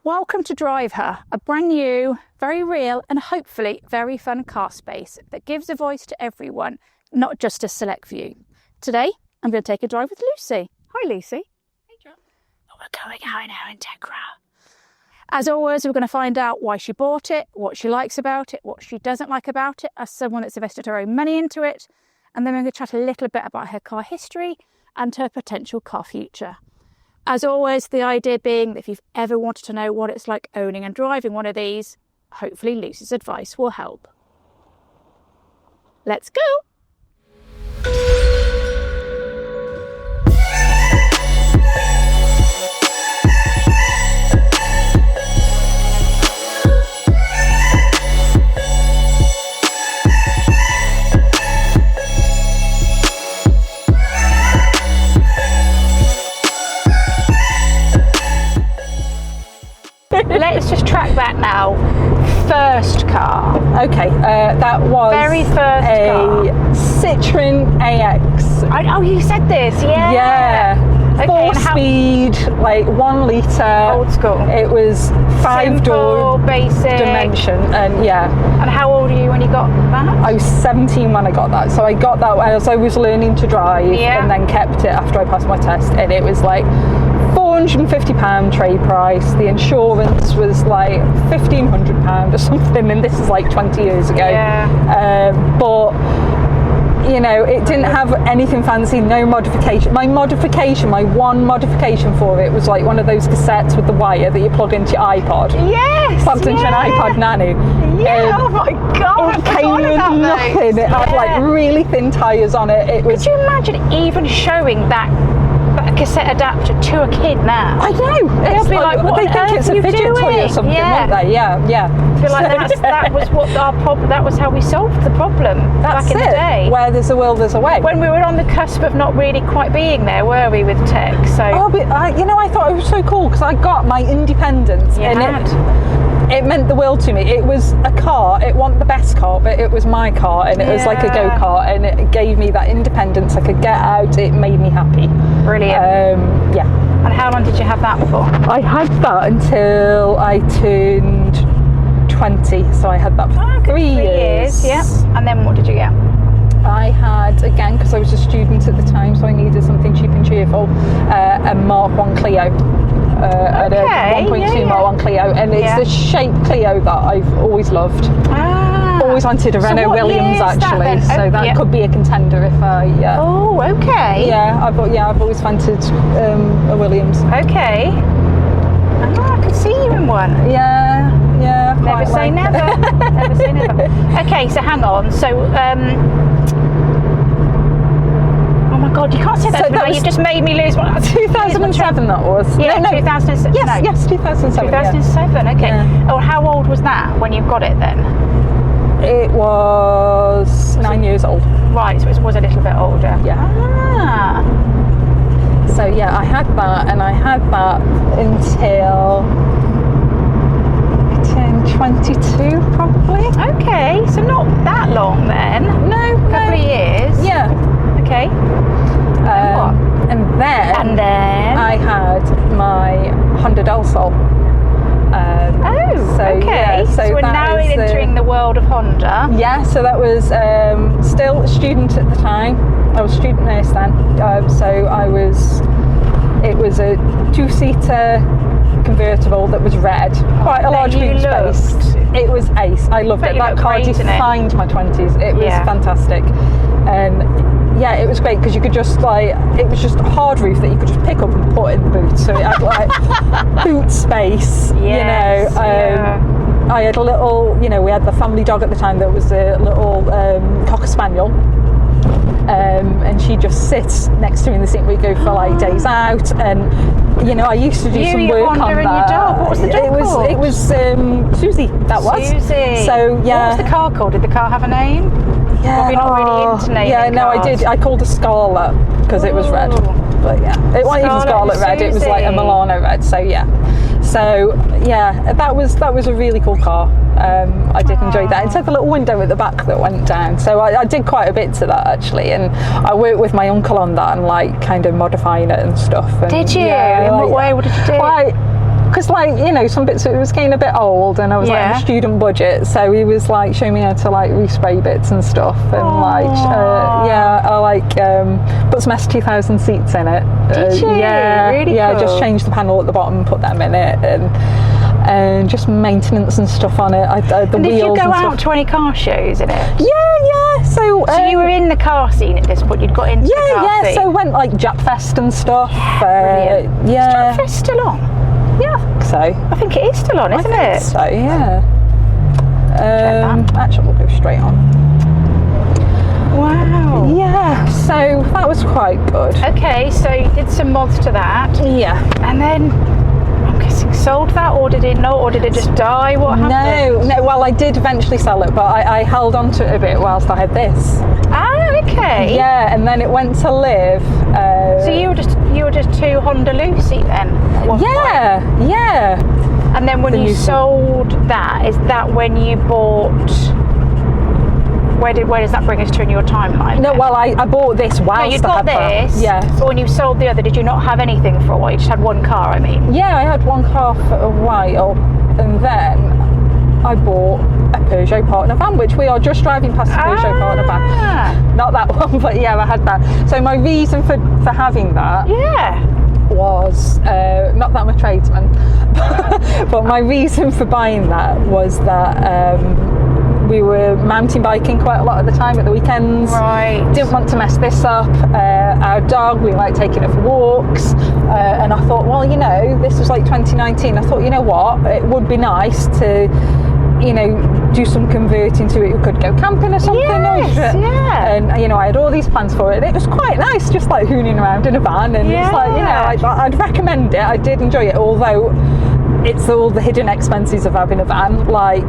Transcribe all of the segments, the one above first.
Welcome to DrivHer, a brand new, very real and hopefully very fun car space that gives a voice to everyone, not just a select few. Today, I'm going to take a drive with Lucy. Hi Lucy. Hey John. We're going out in our Integra. As always, we're going to find out why she bought it, what she likes about it, what she doesn't like about it, as someone that's invested her own money into it, and then we're going to chat a little bit about her car history and her potential car future. As always, the idea being that if you've ever wanted to know what it's like owning and driving one of these, hopefully Lucy's advice will help. Let's go! Let's just track back now. First car. Okay, that was Very first car. Citroen AX. Oh, you said this, yeah. Yeah. Okay, Four speed, like 1 litre. Old school. It was 5-door basic. dimension, and yeah. And how old were you when you got that? I was 17 when I got that, so I got that as I was learning to drive, and then kept it after I passed my test, and it was like £450 trade price. The insurance was like £1,500 or something, and this is like 20 years ago. But you know, it didn't have anything fancy, no modification. My one modification for it was like one of those cassettes with the wire that you plug into your iPod. Yes! Plugged into an iPod Nano. Yeah, oh my God, it came with nothing. It had like really thin tyres on it. Could you imagine even showing that cassette adapter to a kid now? I know. They'll be like, what they think it's a fidget toy or something, won't they? Yeah. I feel like that was what our problem. That was how we solved the problem back in the day. Where there's a will, there's a way. When we were on the cusp of not really quite being there, were we, with tech? So. Oh, but I thought it was so cool because I got my independence, it meant the world to me. It was a car. It wasn't the best car, but it was my car, and it was like a go-kart, and it gave me that independence. I could get out. It made me happy. Brilliant. And how long did you have that for? I had that until I turned 20, so I had that for 3 years. Yeah. And then what did you get? I had, again, because I was a student at the time, so I needed something cheap and cheerful, a Mark 1 Clio. At a 1.2 Mark 1 Clio, and it's the shape Clio that I've always loved. Always wanted a Renault Williams, actually, so that could be a contender if I. Oh, okay. Yeah, I've always fancied a Williams. Okay. Oh, I could see you in one. Yeah. Never say never. Never say never. Okay, so hang on. So, oh my God, you can't say that. So you just made me lose one. 2007 that was. Yeah, no. 2007. Yes, 2007. 2007. Okay. Yeah. Oh, how old was that when you got it then? It was 9 years old. Right, so it was a little bit older. Yeah. So yeah, I had that, and I had that until I turned 22, probably. Okay, so not that long then. No. A couple of years. Yeah. Okay. And then I had my Honda Del Sol. So we're now entering the world of Honda. Yeah, so that was still a student at the time. I was a student nurse then. It was a 2-seater convertible that was red. Quite a large boot space. It was ace. I loved it. That car defined my 20s. It was fantastic. And yeah, it was great because you could just it was just a hard roof that you could just pick up and put in the boot. So it had like boot space, I had a little, we had the family dog at the time that was a little Cocker Spaniel. And she just sits next to me in the seat. We go for like days out, and I used to do some work on that. And your dog. What was the dog called? It was Susie. That was Susie. So yeah. What was the car called? Did the car have a name? Yeah. Probably not really into naming cars. No, I did. I called her Scarlet because it was red. But yeah, it wasn't even Scarlet red. It was like a Milano red. So yeah. That was a really cool car. I did enjoy that. It had a little window at the back that went down, so I did quite a bit to that actually, and I worked with my uncle on that and like kind of modifying it and stuff. And, did you? Yeah, in what way? What did you do? because like, you know, some bits, it was getting a bit old and I was like on a student budget, so he was like showing me how to like respray bits and stuff, and I like put some S2000 seats in it. Did you? Yeah, really cool. Just changed the panel at the bottom, put them in it, and just maintenance and stuff on it. And did you go out to any car shows in it? Yeah. So you were in the car scene at this point. You'd got into the car scene. So went like Japfest and stuff. Brilliant. Is Japfest still on? Yeah, I think so. I think it is still on, isn't it? So yeah. Actually, we'll go straight on. Wow. Yeah. So that was quite good. Okay, so you did some mods to that. Yeah. And then I'm guessing sold that, or did it not, or did it just die? What happened? No. Well, I did eventually sell it, but I held on to it a bit whilst I had this. Ah, okay. Yeah, and then it went to live. So you were just too Honda Lucy then? Yeah. And then when you sold that, is that when you bought? Where does that bring us to in your timeline? No, well, I bought this whilst you'd got this. Yeah. But when you sold the other, did you not have anything for a while? You just had one car, I mean. Yeah, I had one car for a while, and then I bought a Peugeot partner van, which we are just driving past the Peugeot partner van. Not that one, but yeah, I had that. So my reason for having that was, not that I'm a tradesman, but my reason for buying that was that we were mountain biking quite a lot of the time at the weekends. Right. Didn't want to mess this up. Our dog, we like taking it for walks. And I thought, well, you know, this was like 2019. I thought, you know what, it would be nice to, you know, do some converting to it. We could go camping or something. And, you know, I had all these plans for it. And it was quite nice, just like hooning around in a van. And it's like, you know, I'd recommend it. I did enjoy it, although it's all the hidden expenses of having a van, like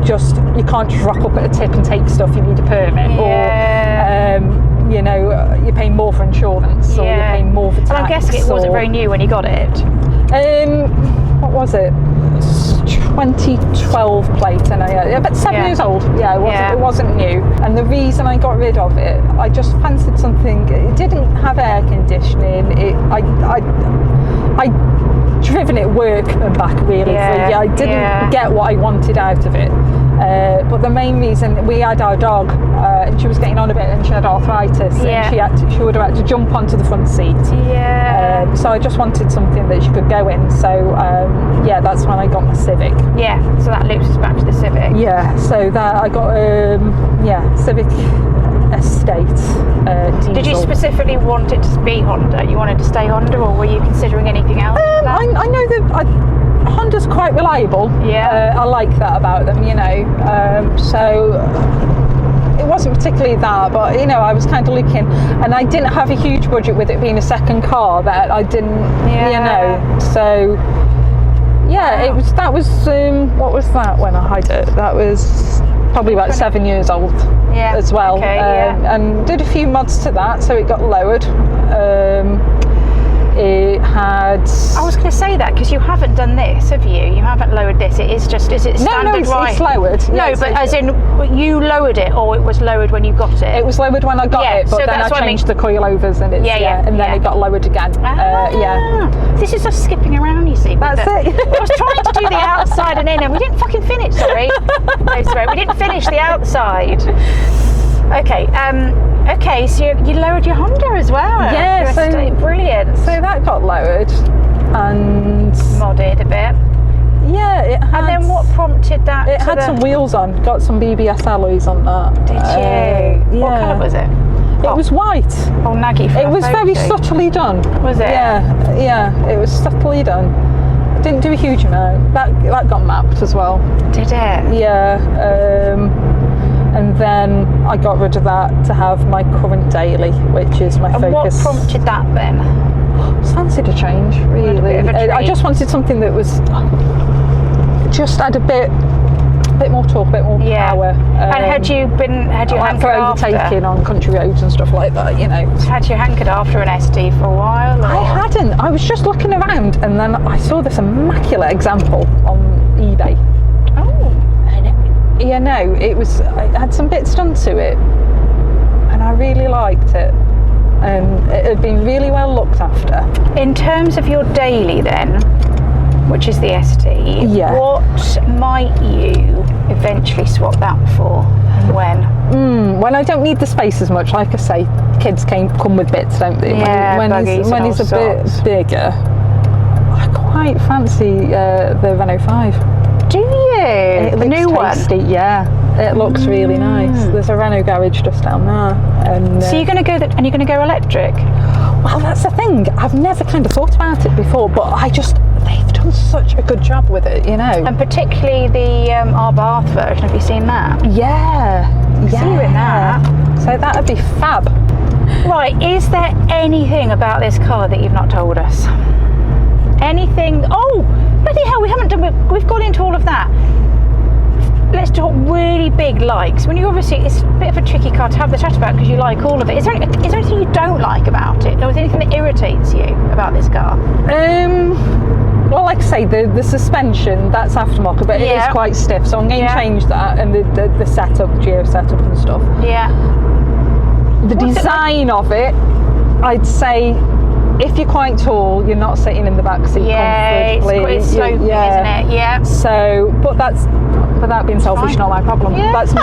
just you can't just rock up at a tip and take stuff. You need a permit, or you know, you're paying more for insurance, or you're paying more for tax. And I'm guessing it wasn't very new when you got it. What was it? 2012 plate, and about 7 years old. It wasn't new. And the reason I got rid of it, I just fancied something. It didn't have air conditioning. I driven it work and back really. I didn't get what I wanted out of it. But the main reason, we had our dog, and she was getting on a bit, and she had arthritis, and she would have had to jump onto the front seat. So I just wanted something that she could go in. So that's when I got my Civic. So that loops us back to the Civic. So that I got Civic Estate. Diesel. Did you specifically want it to be Honda? You wanted to stay Honda, or were you considering anything else? I know that Honda's quite reliable. I like that about them, you know. So it wasn't particularly that, but you know, I was kind of looking, and I didn't have a huge budget with it being a second car. That I didn't, you know. So that was what was that when I had it? That was probably about 7 years old as well. And did a few mods to that, so it got lowered. It had... I was going to say that, because you haven't done this, have you? You haven't lowered this. It is just... Is it standard? No, it's lowered. No, but as in, you lowered it, or it was lowered when you got it? It was lowered when I got it, but then I changed the coilovers, and it's... and then it got lowered again. This is just skipping around, you see. That's it. I was trying to do the outside and in, and we didn't fucking finish, sorry. We didn't finish the outside. Okay, so you lowered your Honda as well. Brilliant. So that got lowered and modded a bit. It had, and then what prompted that? It had some wheels on. Got some BBS alloys on that. Did you? What colour was it? It was white. Oh, naggy. It was very subtly done. Was it? Yeah. It was subtly done. Didn't do a huge amount. That got mapped as well. Did it? And then I got rid of that to have my current daily, which is my focus. And what prompted that then? I fancied a change, really. I just wanted something that was just had a bit more torque, a bit more power. And had you hankered for overtaking on country roads and stuff like that, you know. Had you hankered after an SD for a while? Or? I hadn't. I was just looking around, and then I saw this immaculate example on eBay. It had some bits done to it, and I really liked it, and it had been really well looked after. In terms of your daily then, which is the ST. Yeah. What might you eventually swap that for, and when? When I don't need the space as much, like I say, kids come with bits, don't they? Yeah, when he's a bit bigger, I quite fancy the Renault 5. Do you? The new tasty, one? Yeah. It looks really nice. There's a Renault garage just down there. And, so you're going to go and you're going to go electric? Well, that's the thing. I've never kind of thought about it before, but they've done such a good job with it, you know. And particularly the our Bath version. Have you seen that? Yeah. See you in that. So that'd be fab. Right, is there anything about this car that you've not told us? Anything? Oh, bloody hell, we've gone into all of that. Let's talk really big likes. When you obviously, it's a bit of a tricky car to have the chat about because you like all of it. Is there anything you don't like about it? Or is there anything that irritates you about this car? Well, like I say, the suspension, that's aftermarket, but it is quite stiff, so I'm going to change that, and the setup, geo setup and stuff. Yeah. The design of it, I'd say, if you're quite tall, you're not sitting in the back seat comfortably. It's sloping, isn't it? Yeah. So, but without being selfish, not my problem. Yeah. That's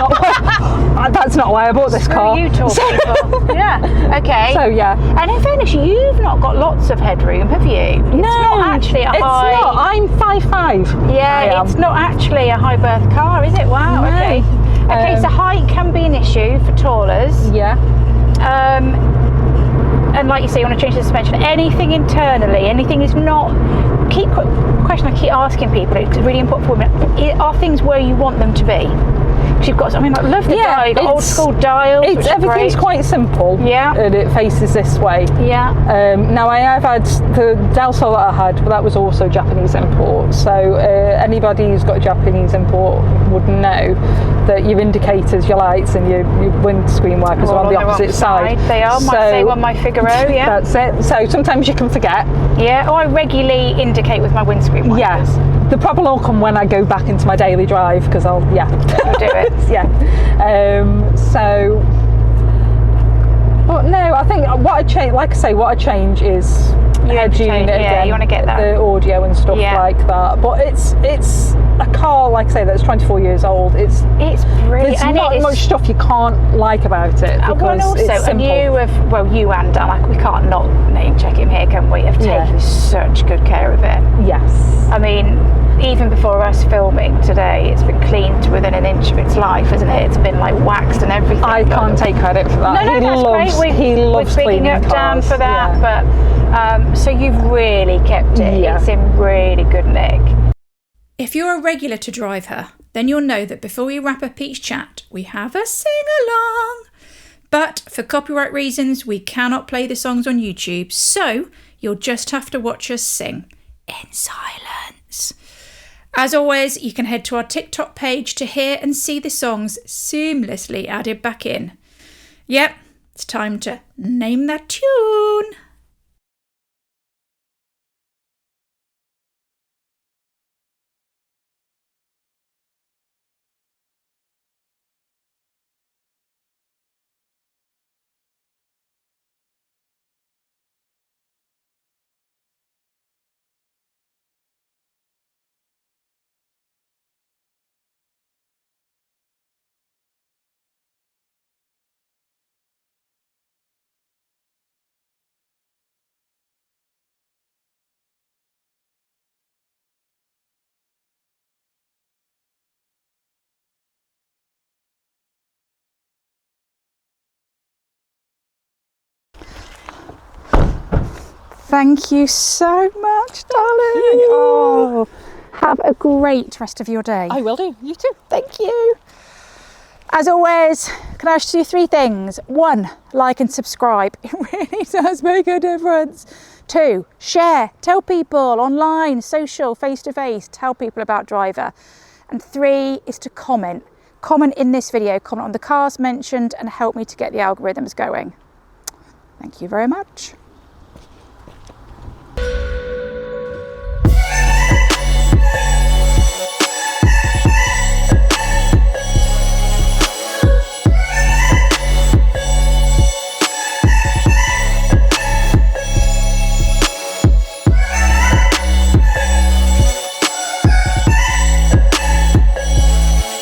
not why I bought this car. You tall people. Yeah. Okay. So yeah. And in fairness, you've not got lots of headroom, have you? It's not actually a high. It's not. I'm 5'5". Yeah, it's not actually a high berth car, is it? Wow. No. Okay. Okay. So height can be an issue for tallers. Yeah. And like you say, you want to change the suspension. Anything internally, anything is not. Question I keep asking people. It's really important for me. Are things where you want them to be? Because you've got. I mean, I love the dial. You've got old school dials. Everything's quite simple. Yeah. And it faces this way. Yeah. Now I have had the Del Sol that I had, but that was also Japanese import. So anybody who's got a Japanese import would know that your indicators, your lights, and your windscreen wipers are on the opposite side. They are. Same on my Figaro. Yeah. That's it. So sometimes you can forget. Yeah. I regularly indicate with my windscreen wipers. Yeah. The problem will come when I go back into my daily drive because I'll You'll do it. Yeah. But no, I think what I change, like I say, what I change is edging again. Yeah, you want to get that. The audio and stuff like that. But it's a car, like I say, that's 24 years old. It's brilliant. There's not much stuff you can't like about it because it's simple. And you and Dan, like, we can't not name check him here, can we? Have taken such good care of it. Yes. I mean, even before us filming today, it's been cleaned to within an inch of its life, isn't it? It's been like waxed and everything. I can't take credit for that. No, that's great. He loves cleaning up cars. Dan for that, but so you've really kept it. Yeah. It's in really good nick. If you're a regular to DrivHer, then you'll know that before we wrap up each chat, we have a sing-along. But for copyright reasons, we cannot play the songs on YouTube, so you'll just have to watch us sing in silence. As always, you can head to our TikTok page to hear and see the songs seamlessly added back in. Yep, it's time to name that tune. Thank you so much, darling. Oh, have a great rest of your day. I will do. You too. Thank you. As always, can I ask you 3 things? 1, like and subscribe. It really does make a difference. 2, share. Tell people online, social, face-to-face. Tell people about DrivHer. And 3 is to comment. Comment in this video. Comment on the cars mentioned and help me to get the algorithms going. Thank you very much.